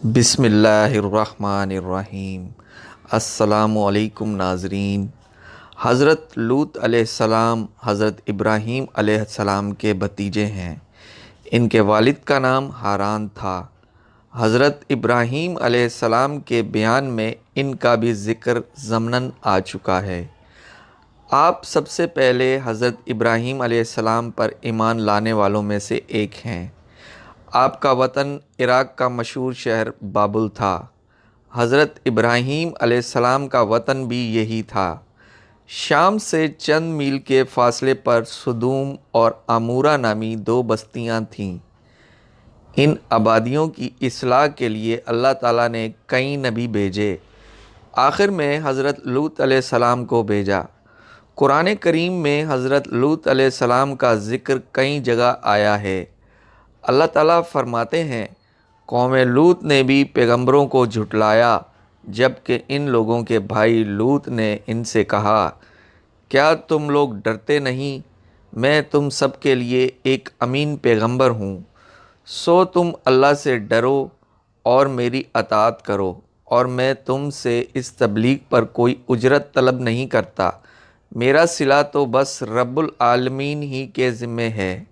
بسم اللہ الرحمن الرحیم۔ السلام علیکم ناظرین۔ حضرت لوط علیہ السلام حضرت ابراہیم علیہ السلام کے بھتیجے ہیں۔ ان کے والد کا نام ہاران تھا۔ حضرت ابراہیم علیہ السلام کے بیان میں ان کا بھی ذکر ضمناً آ چکا ہے۔ آپ سب سے پہلے حضرت ابراہیم علیہ السلام پر ایمان لانے والوں میں سے ایک ہیں۔ آپ کا وطن عراق کا مشہور شہر بابل تھا۔ حضرت ابراہیم علیہ السلام کا وطن بھی یہی تھا۔ شام سے چند میل کے فاصلے پر سدوم اور عمورہ نامی دو بستیاں تھیں۔ ان آبادیوں کی اصلاح کے لیے اللہ تعالیٰ نے کئی نبی بھیجے۔ آخر میں حضرت لوط علیہ السلام کو بھیجا۔ قرآن کریم میں حضرت لوط علیہ السلام کا ذکر کئی جگہ آیا ہے۔ اللہ تعالیٰ فرماتے ہیں، قوم لوط نے بھی پیغمبروں کو جھٹلایا، جبکہ ان لوگوں کے بھائی لوط نے ان سے کہا، کیا تم لوگ ڈرتے نہیں؟ میں تم سب کے لیے ایک امین پیغمبر ہوں، سو تم اللہ سے ڈرو اور میری اطاعت کرو، اور میں تم سے اس تبلیغ پر کوئی اجرت طلب نہیں کرتا، میرا صلہ تو بس رب العالمین ہی کے ذمہ ہے۔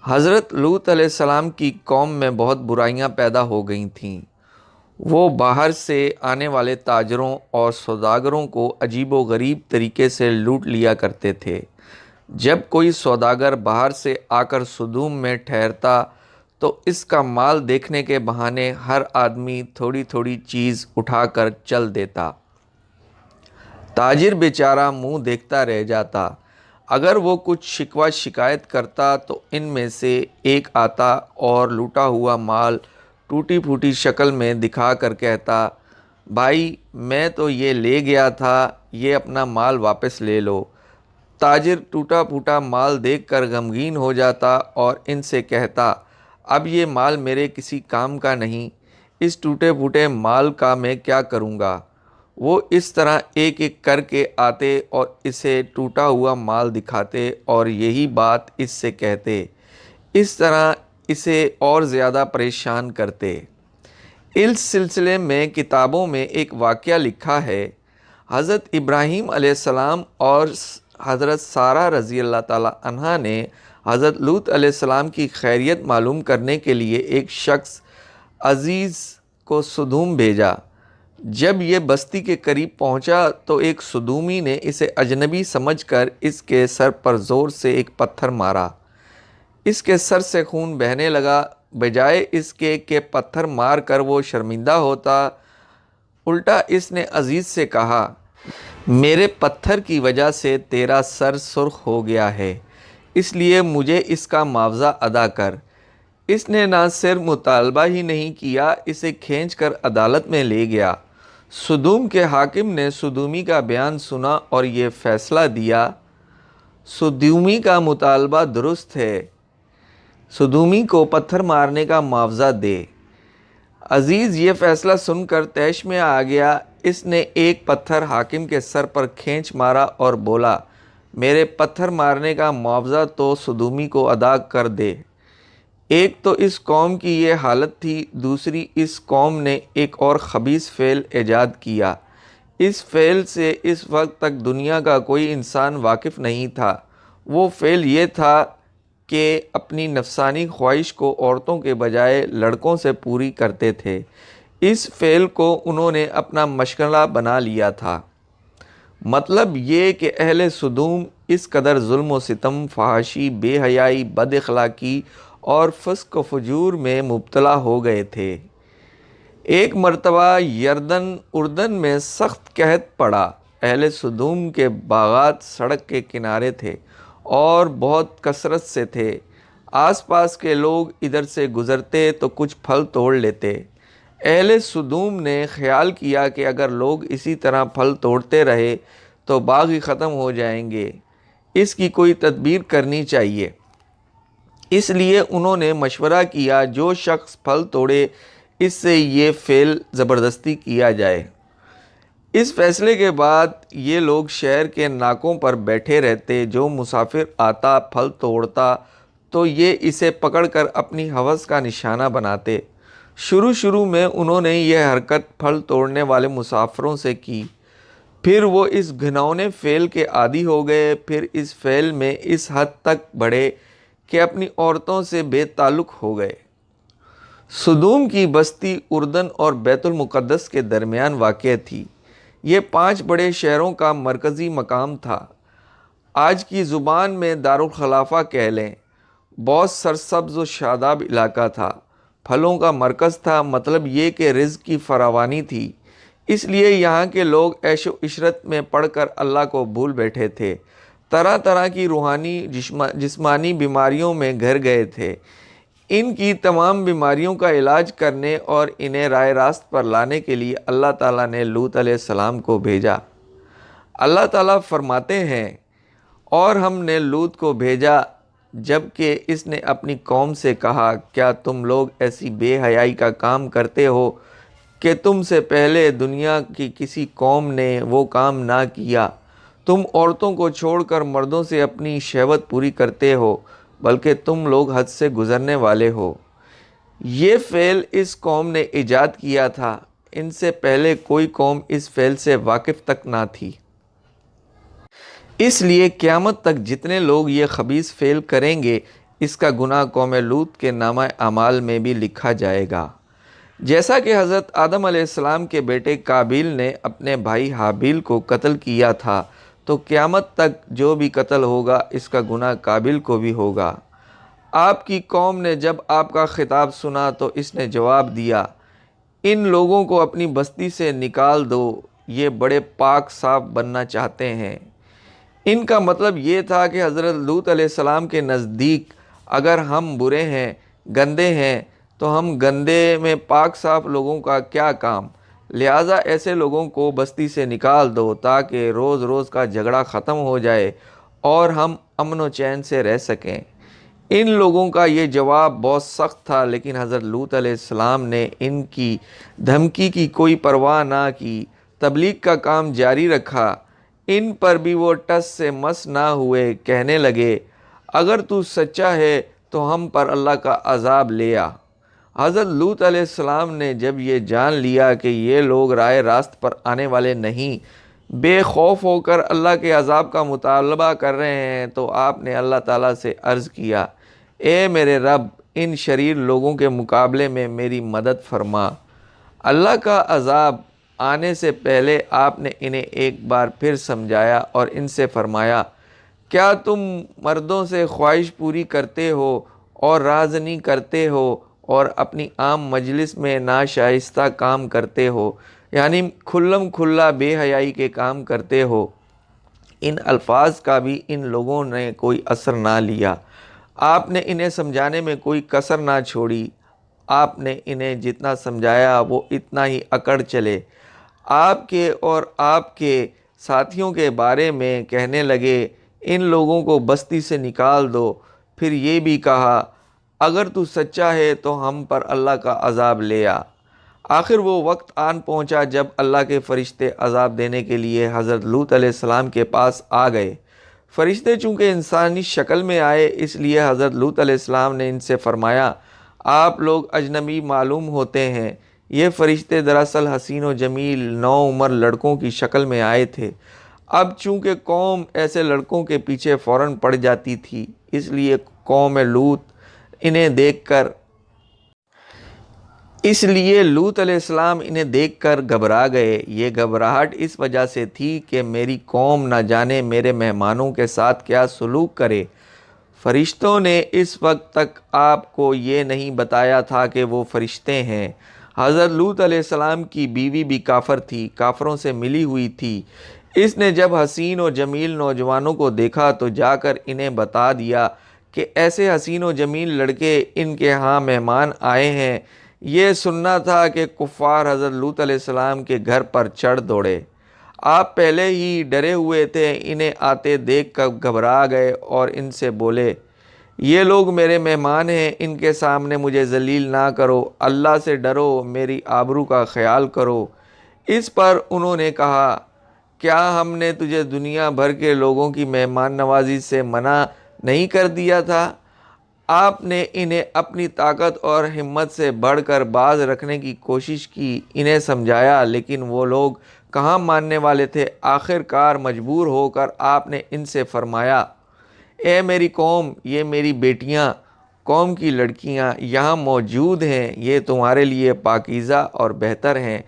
حضرت لوط علیہ السلام کی قوم میں بہت برائیاں پیدا ہو گئی تھیں۔ وہ باہر سے آنے والے تاجروں اور سوداگروں کو عجیب و غریب طریقے سے لوٹ لیا کرتے تھے۔ جب کوئی سوداگر باہر سے آ کر سدوم میں ٹھہرتا تو اس کا مال دیکھنے کے بہانے ہر آدمی تھوڑی تھوڑی چیز اٹھا کر چل دیتا۔ تاجر بیچارہ منہ دیکھتا رہ جاتا۔ اگر وہ کچھ شکوہ شکایت کرتا تو ان میں سے ایک آتا اور لوٹا ہوا مال ٹوٹی پھوٹی شکل میں دکھا کر کہتا، بھائی میں تو یہ لے گیا تھا، یہ اپنا مال واپس لے لو۔ تاجر ٹوٹا پھوٹا مال دیکھ کر غمگین ہو جاتا اور ان سے کہتا، اب یہ مال میرے کسی کام کا نہیں، اس ٹوٹے پھوٹے مال کا میں کیا کروں گا؟ وہ اس طرح ایک ایک کر کے آتے اور اسے ٹوٹا ہوا مال دکھاتے اور یہی بات اس سے کہتے، اس طرح اسے اور زیادہ پریشان کرتے۔ اس سلسلے میں کتابوں میں ایک واقعہ لکھا ہے۔ حضرت ابراہیم علیہ السلام اور حضرت سارہ رضی اللہ تعالیٰ عنہا نے حضرت لوط علیہ السلام کی خیریت معلوم کرنے کے لیے ایک شخص عزیز کو سدوم بھیجا۔ جب یہ بستی کے قریب پہنچا تو ایک سدومی نے اسے اجنبی سمجھ کر اس کے سر پر زور سے ایک پتھر مارا۔ اس کے سر سے خون بہنے لگا۔ بجائے اس کے کہ پتھر مار کر وہ شرمندہ ہوتا، الٹا اس نے عزیز سے کہا، میرے پتھر کی وجہ سے تیرا سر سرخ ہو گیا ہے، اس لیے مجھے اس کا معاوضہ ادا کر۔ اس نے نہ صرف مطالبہ ہی نہیں کیا، اسے کھینچ کر عدالت میں لے گیا۔ سدوم کے حاکم نے سدومی کا بیان سنا اور یہ فیصلہ دیا، سدومی کا مطالبہ درست ہے، سدومی کو پتھر مارنے کا معاوضہ دے۔ عزیز یہ فیصلہ سن کر طیش میں آ گیا۔ اس نے ایک پتھر حاکم کے سر پر کھینچ مارا اور بولا، میرے پتھر مارنے کا معاوضہ تو سدومی کو ادا کر دے۔ ایک تو اس قوم کی یہ حالت تھی، دوسری اس قوم نے ایک اور خبیث فعل ایجاد کیا۔ اس فعل سے اس وقت تک دنیا کا کوئی انسان واقف نہیں تھا۔ وہ فعل یہ تھا کہ اپنی نفسانی خواہش کو عورتوں کے بجائے لڑکوں سے پوری کرتے تھے۔ اس فعل کو انہوں نے اپنا مشغلہ بنا لیا تھا۔ مطلب یہ کہ اہل سدوم اس قدر ظلم و ستم، فحاشی، بے حیائی، بد اخلاقی اور فسق و فجور میں مبتلا ہو گئے تھے۔ ایک مرتبہ اردن میں سخت قحط پڑا۔ اہل سدوم کے باغات سڑک کے کنارے تھے اور بہت کثرت سے تھے۔ آس پاس کے لوگ ادھر سے گزرتے تو کچھ پھل توڑ لیتے۔ اہل سدوم نے خیال کیا کہ اگر لوگ اسی طرح پھل توڑتے رہے تو باغ ہی ختم ہو جائیں گے، اس کی کوئی تدبیر کرنی چاہیے۔ اس لیے انہوں نے مشورہ کیا، جو شخص پھل توڑے اس سے یہ فعل زبردستی کیا جائے۔ اس فیصلے کے بعد یہ لوگ شہر کے ناکوں پر بیٹھے رہتے، جو مسافر آتا پھل توڑتا تو یہ اسے پکڑ کر اپنی ہوس کا نشانہ بناتے۔ شروع میں انہوں نے یہ حرکت پھل توڑنے والے مسافروں سے کی، پھر وہ اس گھناؤنے فعل کے عادی ہو گئے، پھر اس فعل میں اس حد تک بڑھے کہ اپنی عورتوں سے بے تعلق ہو گئے۔ سدوم کی بستی اردن اور بیت المقدس کے درمیان واقع تھی۔ یہ 5 بڑے شہروں کا مرکزی مقام تھا۔ آج کی زبان میں دارالخلافہ کہہ لیں۔ بہت سرسبز و شاداب علاقہ تھا، پھلوں کا مرکز تھا، مطلب یہ کہ رزق کی فراوانی تھی۔ اس لیے یہاں کے لوگ عیش و عشرت میں پڑ کر اللہ کو بھول بیٹھے تھے، طرح طرح کی روحانی جسمانی بیماریوں میں گھر گئے تھے۔ ان کی تمام بیماریوں کا علاج کرنے اور انہیں راہ راست پر لانے کے لیے اللہ تعالیٰ نے لوط علیہ السلام کو بھیجا۔ اللہ تعالیٰ فرماتے ہیں، اور ہم نے لوط کو بھیجا جب کہ اس نے اپنی قوم سے کہا، کیا تم لوگ ایسی بے حیائی کا کام کرتے ہو کہ تم سے پہلے دنیا کی کسی قوم نے وہ کام نہ کیا؟ تم عورتوں کو چھوڑ کر مردوں سے اپنی شہوت پوری کرتے ہو، بلکہ تم لوگ حد سے گزرنے والے ہو۔ یہ فعل اس قوم نے ایجاد کیا تھا، ان سے پہلے کوئی قوم اس فعل سے واقف تک نہ تھی۔ اس لیے قیامت تک جتنے لوگ یہ خبیث فعل کریں گے، اس کا گناہ قوم لوط کے نامہ اعمال میں بھی لکھا جائے گا۔ جیسا کہ حضرت آدم علیہ السلام کے بیٹے قابیل نے اپنے بھائی حابیل کو قتل کیا تھا، تو قیامت تک جو بھی قتل ہوگا اس کا گناہ قابیل کو بھی ہوگا۔ آپ کی قوم نے جب آپ کا خطاب سنا تو اس نے جواب دیا، ان لوگوں کو اپنی بستی سے نکال دو، یہ بڑے پاک صاف بننا چاہتے ہیں۔ ان کا مطلب یہ تھا کہ حضرت لوط علیہ السلام کے نزدیک اگر ہم برے ہیں، گندے ہیں، تو ہم گندے میں پاک صاف لوگوں کا کیا کام؟ لہٰذا ایسے لوگوں کو بستی سے نکال دو تاکہ روز روز کا جھگڑا ختم ہو جائے اور ہم امن و چین سے رہ سکیں۔ ان لوگوں کا یہ جواب بہت سخت تھا، لیکن حضرت لوط علیہ السلام نے ان کی دھمکی کی کوئی پرواہ نہ کی، تبلیغ کا کام جاری رکھا۔ ان پر بھی وہ ٹس سے مس نہ ہوئے، کہنے لگے، اگر تو سچا ہے تو ہم پر اللہ کا عذاب لے آ۔ حضرت لوط علیہ السلام نے جب یہ جان لیا کہ یہ لوگ راہ راست پر آنے والے نہیں، بے خوف ہو کر اللہ کے عذاب کا مطالبہ کر رہے ہیں، تو آپ نے اللہ تعالیٰ سے عرض کیا، اے میرے رب، ان شریر لوگوں کے مقابلے میں میری مدد فرما۔ اللہ کا عذاب آنے سے پہلے آپ نے انہیں ایک بار پھر سمجھایا اور ان سے فرمایا، کیا تم مردوں سے خواہش پوری کرتے ہو اور رازنی کرتے ہو اور اپنی عام مجلس میں ناشائستہ کام کرتے ہو، یعنی کھلم کھلا بے حیائی کے کام کرتے ہو؟ ان الفاظ کا بھی ان لوگوں نے کوئی اثر نہ لیا۔ آپ نے انہیں سمجھانے میں کوئی کسر نہ چھوڑی۔ آپ نے انہیں جتنا سمجھایا وہ اتنا ہی اکڑ چلے۔ آپ کے اور آپ کے ساتھیوں کے بارے میں کہنے لگے، ان لوگوں کو بستی سے نکال دو۔ پھر یہ بھی کہا، اگر تو سچا ہے تو ہم پر اللہ کا عذاب لے آ۔ آخر وہ وقت آن پہنچا جب اللہ کے فرشتے عذاب دینے کے لیے حضرت لوط علیہ السلام کے پاس آ گئے۔ فرشتے چونکہ انسانی شکل میں آئے، اس لیے حضرت لوط علیہ السلام نے ان سے فرمایا، آپ لوگ اجنبی معلوم ہوتے ہیں۔ یہ فرشتے دراصل حسین و جمیل نوعمر لڑکوں کی شکل میں آئے تھے۔ اب چونکہ قوم ایسے لڑکوں کے پیچھے فوراً پڑ جاتی تھی، اس لیے لوط علیہ السلام انہیں دیکھ کر گھبرا گئے۔ یہ گھبراہٹ اس وجہ سے تھی کہ میری قوم نہ جانے میرے مہمانوں کے ساتھ کیا سلوک کرے۔ فرشتوں نے اس وقت تک آپ کو یہ نہیں بتایا تھا کہ وہ فرشتے ہیں۔ حضرت لوط علیہ السلام کی بیوی بھی کافر تھی، کافروں سے ملی ہوئی تھی۔ اس نے جب حسین و جمیل نوجوانوں کو دیکھا تو جا کر انہیں بتا دیا کہ ایسے حسین و جمیل لڑکے ان کے ہاں مہمان آئے ہیں۔ یہ سننا تھا کہ کفار حضرت لوط علیہ السلام کے گھر پر چڑھ دوڑے۔ آپ پہلے ہی ڈرے ہوئے تھے، انہیں آتے دیکھ کر گھبرا گئے اور ان سے بولے، یہ لوگ میرے مہمان ہیں، ان کے سامنے مجھے ذلیل نہ کرو، اللہ سے ڈرو، میری آبرو کا خیال کرو۔ اس پر انہوں نے کہا، کیا ہم نے تجھے دنیا بھر کے لوگوں کی مہمان نوازی سے منع نہیں کر دیا تھا؟ آپ نے انہیں اپنی طاقت اور ہمت سے بڑھ کر باز رکھنے کی کوشش کی، انہیں سمجھایا، لیکن وہ لوگ کہاں ماننے والے تھے۔ آخر کار مجبور ہو کر آپ نے ان سے فرمایا، اے میری قوم، یہ میری بیٹیاں، قوم کی لڑکیاں یہاں موجود ہیں، یہ تمہارے لیے پاکیزہ اور بہتر ہیں،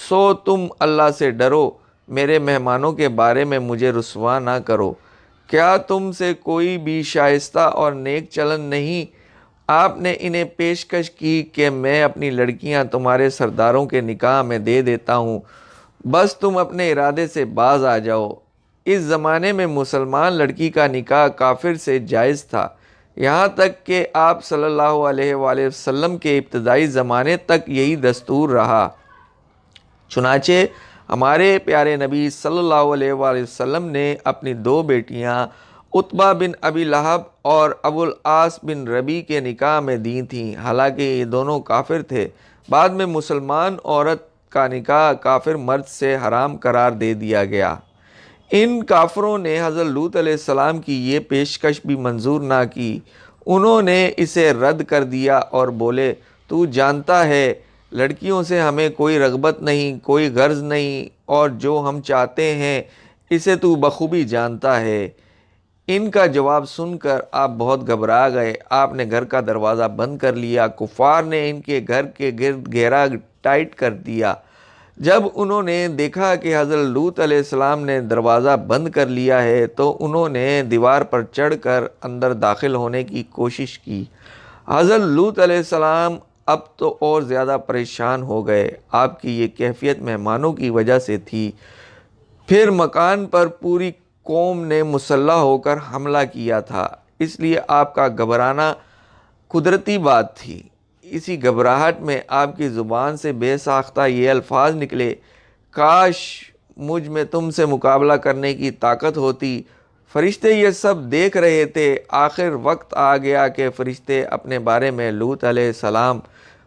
سو تم اللہ سے ڈرو، میرے مہمانوں کے بارے میں مجھے رسوا نہ کرو۔ کیا تم سے کوئی بھی شائستہ اور نیک چلن نہیں؟ آپ نے انہیں پیشکش کی کہ میں اپنی لڑکیاں تمہارے سرداروں کے نکاح میں دے دیتا ہوں، بس تم اپنے ارادے سے باز آ جاؤ۔ اس زمانے میں مسلمان لڑکی کا نکاح کافر سے جائز تھا، یہاں تک کہ آپ صلی اللہ علیہ وآلہ وسلم کے ابتدائی زمانے تک یہی دستور رہا۔ چنانچہ ہمارے پیارے نبی صلی اللہ علیہ وآلہ وسلم نے اپنی دو بیٹیاں عتبہ بن ابی لہب اور ابو العاص بن ربیع کے نکاح میں دی تھیں، حالانکہ یہ دونوں کافر تھے۔ بعد میں مسلمان عورت کا نکاح کافر مرد سے حرام قرار دے دیا گیا۔ ان کافروں نے حضرت لوط علیہ السلام کی یہ پیشکش بھی منظور نہ کی، انہوں نے اسے رد کر دیا اور بولے، تو جانتا ہے لڑکیوں سے ہمیں کوئی رغبت نہیں، کوئی غرض نہیں، اور جو ہم چاہتے ہیں اسے تو بخوبی جانتا ہے۔ ان کا جواب سن کر آپ بہت گھبرا گئے، آپ نے گھر کا دروازہ بند کر لیا، کفار نے ان کے گھر کے گرد گھیرا ٹائٹ کر دیا۔ جب انہوں نے دیکھا کہ حضرت لوط علیہ السلام نے دروازہ بند کر لیا ہے تو انہوں نے دیوار پر چڑھ کر اندر داخل ہونے کی کوشش کی۔ حضرت لوط علیہ السلام اب تو اور زیادہ پریشان ہو گئے، آپ کی یہ کیفیت مہمانوں کی وجہ سے تھی۔ پھر مکان پر پوری قوم نے مسلح ہو کر حملہ کیا تھا، اس لیے آپ کا گھبرانا قدرتی بات تھی۔ اسی گھبراہٹ میں آپ کی زبان سے بے ساختہ یہ الفاظ نکلے، کاش مجھ میں تم سے مقابلہ کرنے کی طاقت ہوتی۔ فرشتے یہ سب دیکھ رہے تھے۔ آخر وقت آ گیا کہ فرشتے اپنے بارے میں لوط علیہ السلام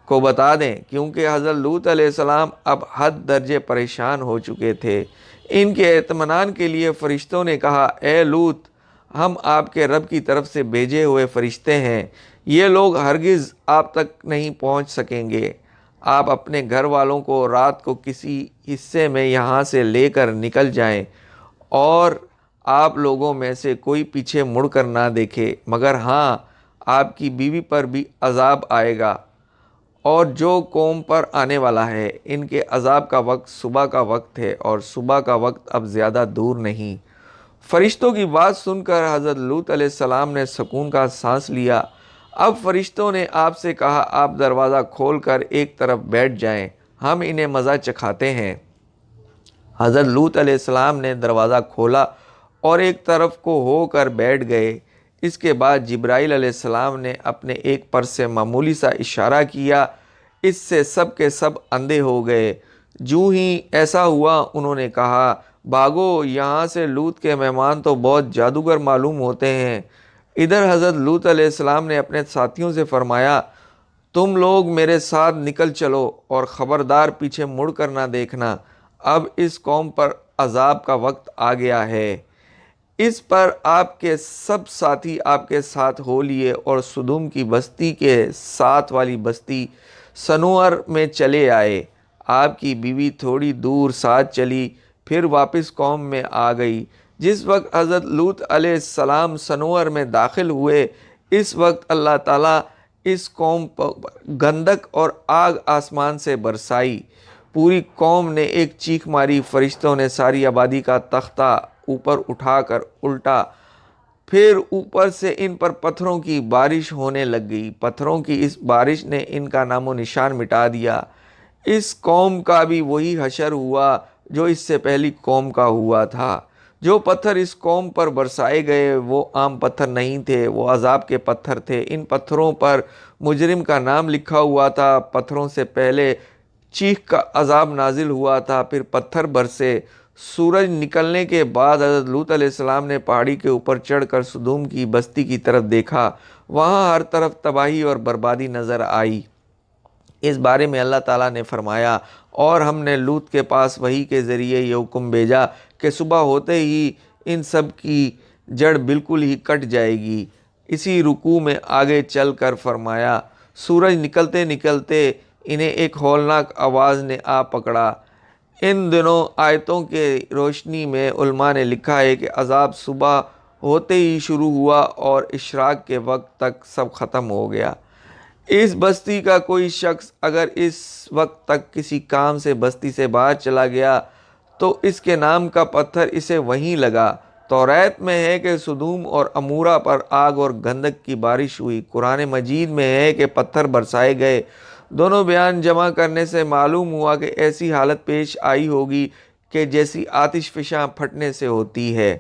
کو بتا دیں، کیونکہ حضرت لوط علیہ السلام اب حد درجے پریشان ہو چکے تھے۔ ان کے اطمینان کے لیے فرشتوں نے کہا، اے لوط، ہم آپ کے رب کی طرف سے بھیجے ہوئے فرشتے ہیں، یہ لوگ ہرگز آپ تک نہیں پہنچ سکیں گے۔ آپ اپنے گھر والوں کو رات کو کسی حصے میں یہاں سے لے کر نکل جائیں، اور آپ لوگوں میں سے کوئی پیچھے مڑ کر نہ دیکھے، مگر ہاں آپ کی بیوی پر بھی عذاب آئے گا، اور جو قوم پر آنے والا ہے، ان کے عذاب کا وقت صبح کا وقت ہے، اور صبح کا وقت اب زیادہ دور نہیں۔ فرشتوں کی بات سن کر حضرت لوط علیہ السلام نے سکون کا سانس لیا۔ اب فرشتوں نے آپ سے کہا، آپ دروازہ کھول کر ایک طرف بیٹھ جائیں، ہم انہیں مزہ چکھاتے ہیں۔ حضرت لوط علیہ السلام نے دروازہ کھولا اور ایک طرف کو ہو کر بیٹھ گئے۔ اس کے بعد جبرائیل علیہ السلام نے اپنے ایک پر سے معمولی سا اشارہ کیا، اس سے سب کے سب اندھے ہو گئے۔ جو ہی ایسا ہوا انہوں نے کہا، بھاگو یہاں سے، لوط کے مہمان تو بہت جادوگر معلوم ہوتے ہیں۔ ادھر حضرت لوط علیہ السلام نے اپنے ساتھیوں سے فرمایا، تم لوگ میرے ساتھ نکل چلو اور خبردار پیچھے مڑ کر نہ دیکھنا، اب اس قوم پر عذاب کا وقت آ گیا ہے۔ اس پر آپ کے سب ساتھی آپ کے ساتھ ہو لیے اور سدوم کی بستی کے ساتھ والی بستی سنوار میں چلے آئے۔ آپ کی بیوی تھوڑی دور ساتھ چلی، پھر واپس قوم میں آ گئی۔ جس وقت حضرت لوط علیہ السلام سنوار میں داخل ہوئے، اس وقت اللہ تعالیٰ اس قوم پر گندک اور آگ آسمان سے برسائی۔ پوری قوم نے ایک چیخ ماری، فرشتوں نے ساری آبادی کا تختہ اوپر اٹھا کر الٹا، پھر اوپر سے ان پر پتھروں کی بارش ہونے لگ گئی۔ پتھروں کی اس بارش نے ان کا نام و نشان مٹا دیا۔ اس قوم کا بھی وہی حشر ہوا جو اس سے پہلی قوم کا ہوا تھا۔ جو پتھر اس قوم پر برسائے گئے وہ عام پتھر نہیں تھے، وہ عذاب کے پتھر تھے۔ ان پتھروں پر مجرم کا نام لکھا ہوا تھا۔ پتھروں سے پہلے چیخ کا عذاب نازل ہوا تھا، پھر پتھر برسے۔ سورج نکلنے کے بعد حضرت لوط علیہ السلام نے پہاڑی کے اوپر چڑھ کر سدوم کی بستی کی طرف دیکھا، وہاں ہر طرف تباہی اور بربادی نظر آئی۔ اس بارے میں اللہ تعالیٰ نے فرمایا، اور ہم نے لوط کے پاس وحی کے ذریعے یہ حکم بھیجا کہ صبح ہوتے ہی ان سب کی جڑ بالکل ہی کٹ جائے گی۔ اسی رکوع میں آگے چل کر فرمایا، سورج نکلتے نکلتے انہیں ایک ہولناک آواز نے آ پکڑا۔ ان دونوں آیتوں کے روشنی میں علماء نے لکھا ہے کہ عذاب صبح ہوتے ہی شروع ہوا اور اشراق کے وقت تک سب ختم ہو گیا۔ اس بستی کا کوئی شخص اگر اس وقت تک کسی کام سے بستی سے باہر چلا گیا تو اس کے نام کا پتھر اسے وہیں لگا۔ توریت میں ہے کہ سدوم اور عمورہ پر آگ اور گندک کی بارش ہوئی۔ قرآن مجید میں ہے کہ پتھر برسائے گئے۔ دونوں بیان جمع کرنے سے معلوم ہوا کہ ایسی حالت پیش آئی ہوگی کہ جیسی آتش فشاں پھٹنے سے ہوتی ہے۔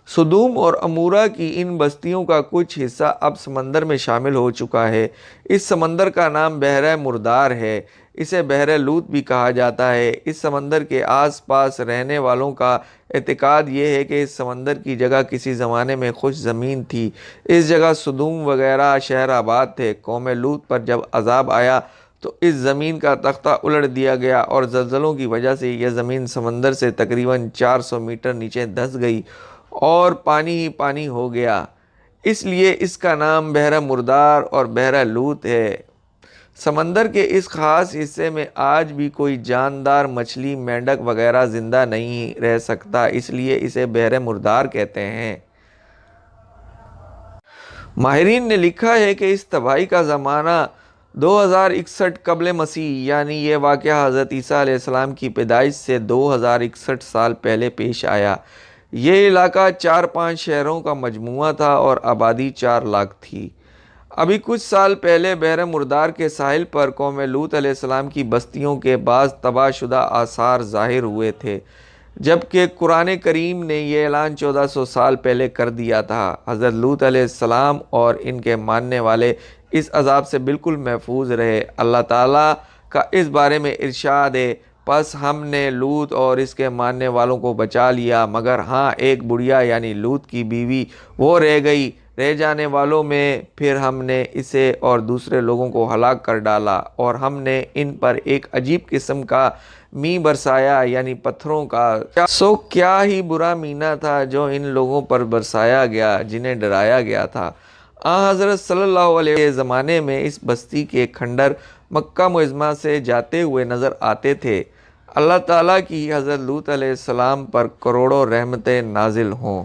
سدوم اور عمورہ کی ان بستیوں کا کچھ حصہ اب سمندر میں شامل ہو چکا ہے۔ اس سمندر کا نام بحیرہ مردار ہے۔ اسے بحر لوط بھی کہا جاتا ہے۔ اس سمندر کے آس پاس رہنے والوں کا اعتقاد یہ ہے کہ اس سمندر کی جگہ کسی زمانے میں خشک زمین تھی۔ اس جگہ سدوم وغیرہ شہر آباد تھے۔ قوم لوط پر جب عذاب آیا تو اس زمین کا تختہ الٹ دیا گیا اور زلزلوں کی وجہ سے یہ زمین سمندر سے تقریباً 400 میٹر نیچے دھنس گئی اور پانی ہی پانی ہو گیا۔ اس لیے اس کا نام بحیرہ مردار اور بحیرہ لوط ہے۔ سمندر کے اس خاص حصے میں آج بھی کوئی جاندار مچھلی، مینڈک وغیرہ زندہ نہیں رہ سکتا، اس لیے اسے بحیرہ مردار کہتے ہیں۔ ماہرین نے لکھا ہے کہ اس تباہی کا زمانہ 2061 قبل مسیح، یعنی یہ واقعہ حضرت عیسیٰ علیہ السلام کی پیدائش سے 2061 سال پہلے پیش آیا۔ یہ علاقہ 4-5 شہروں کا مجموعہ تھا اور آبادی 4 لاکھ تھی۔ ابھی کچھ سال پہلے بحیرہ مردار کے ساحل پر قوم لوط علیہ السلام کی بستیوں کے بعض تباہ شدہ آثار ظاہر ہوئے تھے، جبکہ قرآن کریم نے یہ اعلان 1400 سال پہلے کر دیا تھا۔ حضرت لوط علیہ السلام اور ان کے ماننے والے اس عذاب سے بالکل محفوظ رہے۔ اللہ تعالیٰ کا اس بارے میں ارشاد ہے، پس ہم نے لوط اور اس کے ماننے والوں کو بچا لیا، مگر ہاں ایک بڑھیا یعنی لوط کی بیوی وہ رہ گئی۔ رہ جانے والوں میں پھر ہم نے اسے اور دوسرے لوگوں کو ہلاک کر ڈالا، اور ہم نے ان پر ایک عجیب قسم کا می برسایا، یعنی پتھروں کا۔ سو کیا ہی برا مینہ تھا جو ان لوگوں پر برسایا گیا جنہیں ڈرایا گیا تھا۔ حضرت صلی اللہ علیہ زمانے میں اس بستی کے کھنڈر مکہ معظمہ سے جاتے ہوئے نظر آتے تھے۔ اللہ تعالیٰ کی حضرت لوط علیہ السلام پر کروڑوں رحمتیں نازل ہوں۔